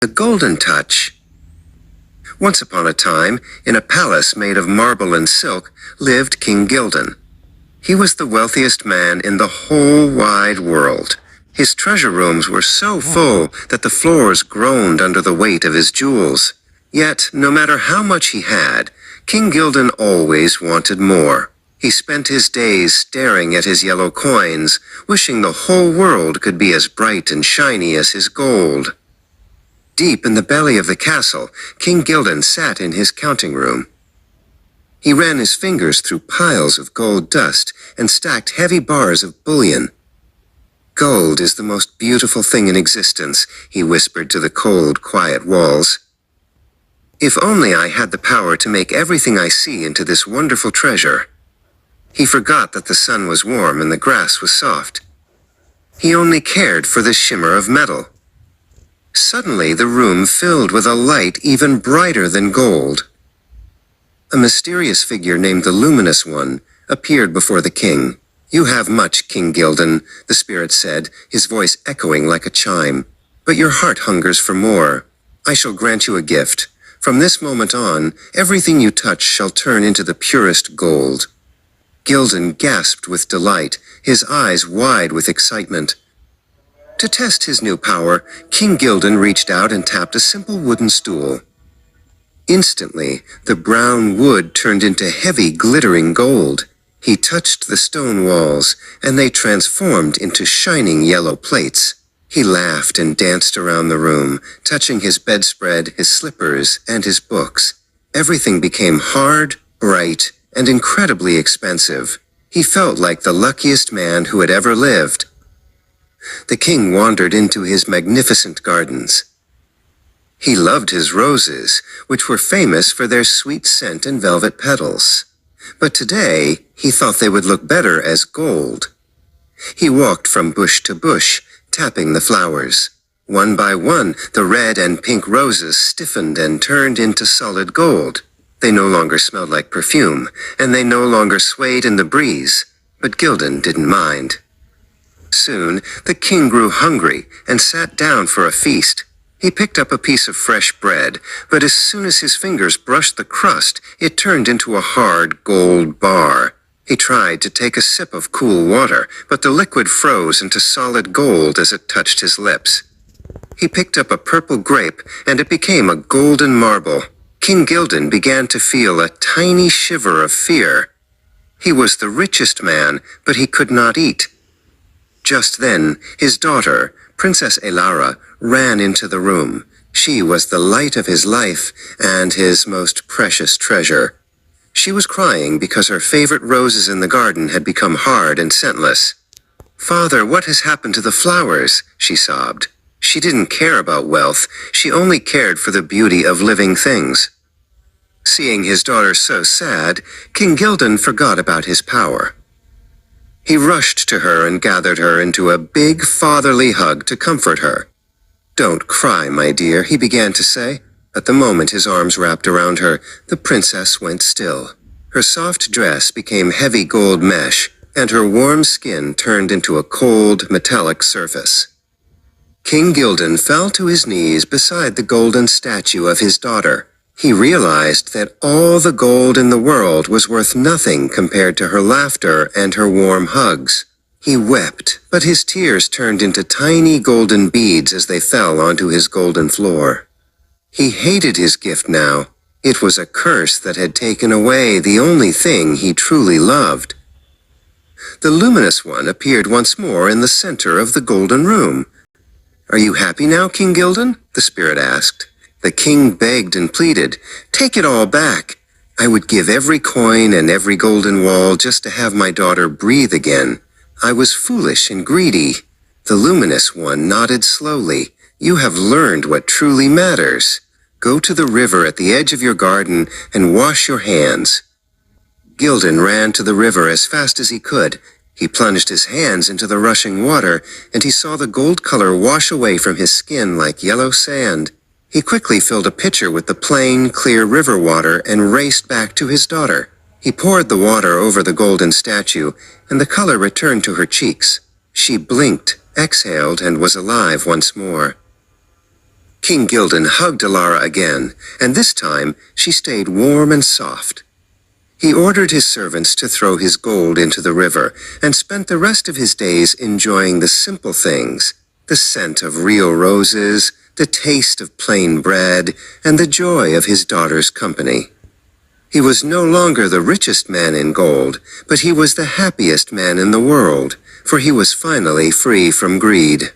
The Golden Touch. Once upon a time, in a palace made of marble and silk, lived King Gildan. He was the wealthiest man in the whole wide world. His treasure rooms were so full that the floors groaned under the weight of his jewels. Yet, no matter how much he had, King Gildan always wanted more. He spent his days staring at his yellow coins, wishing the whole world could be as bright and shiny as his gold. Deep in the belly of the castle, King Gildan sat in his counting room. He ran his fingers through piles of gold dust and stacked heavy bars of bullion. "Gold is the most beautiful thing in existence," he whispered to the cold, quiet walls. "If only I had the power to make everything I see into this wonderful treasure." He forgot that the sun was warm and the grass was soft. He only cared for the shimmer of metal. Suddenly, the room filled with a light even brighter than gold. A mysterious figure named the Luminous One appeared before the king. "You have much, King Gildan," the spirit said, his voice echoing like a chime. "But your heart hungers for more. I shall grant you a gift. From this moment on, everything you touch shall turn into the purest gold." Gildan gasped with delight, his eyes wide with excitement. To test his new power, King Gildan reached out and tapped a simple wooden stool. Instantly, the brown wood turned into heavy, glittering gold. He touched the stone walls, and they transformed into shining yellow plates. He laughed and danced around the room, touching his bedspread, his slippers, and his books. Everything became hard, bright, and incredibly expensive. He felt like the luckiest man who had ever lived. The king wandered into his magnificent gardens. He loved his roses, which were famous for their sweet scent and velvet petals. But today, he thought they would look better as gold. He walked from bush to bush, tapping the flowers. One by one, the red and pink roses stiffened and turned into solid gold. They no longer smelled like perfume, and they no longer swayed in the breeze, but Gildan didn't mind. Soon, the king grew hungry and sat down for a feast. He picked up a piece of fresh bread, but as soon as his fingers brushed the crust, it turned into a hard gold bar. He tried to take a sip of cool water, but the liquid froze into solid gold as it touched his lips. He picked up a purple grape, and it became a golden marble. King Gildan began to feel a tiny shiver of fear. He was the richest man, but he could not eat. Just then, his daughter, Princess Elara, ran into the room. She was the light of his life and his most precious treasure. She was crying because her favorite roses in the garden had become hard and scentless. "Father, what has happened to the flowers?" she sobbed. She didn't care about wealth. She only cared for the beauty of living things. Seeing his daughter so sad, King Gildan forgot about his power. He rushed to her and gathered her into a big fatherly hug to comfort her. "Don't cry, my dear," he began to say. At the moment his arms wrapped around her, the princess went still. Her soft dress became heavy gold mesh, and her warm skin turned into a cold, metallic surface. King Gildan fell to his knees beside the golden statue of his daughter. He realized that all the gold in the world was worth nothing compared to her laughter and her warm hugs. He wept, but his tears turned into tiny golden beads as they fell onto his golden floor. He hated his gift now. It was a curse that had taken away the only thing he truly loved. The Luminous One appeared once more in the center of the golden room. "Are you happy now, King Gildan?" the spirit asked. The king begged and pleaded, "Take it all back. I would give every coin and every golden wall just to have my daughter breathe again. I was foolish and greedy." The Luminous One nodded slowly. "You have learned what truly matters. Go to the river at the edge of your garden and wash your hands." Gildan ran to the river as fast as he could. He plunged his hands into the rushing water, and he saw the gold color wash away from his skin like yellow sand. He quickly filled a pitcher with the plain, clear river water and raced back to his daughter. He poured the water over the golden statue, and the color returned to her cheeks. She blinked, exhaled, and was alive once more. King Gildan hugged Alara again, and this time she stayed warm and soft. He ordered his servants to throw his gold into the river and spent the rest of his days enjoying the simple things, the scent of real roses, the taste of plain bread, and the joy of his daughter's company. He was no longer the richest man in gold, but he was the happiest man in the world, for he was finally free from greed.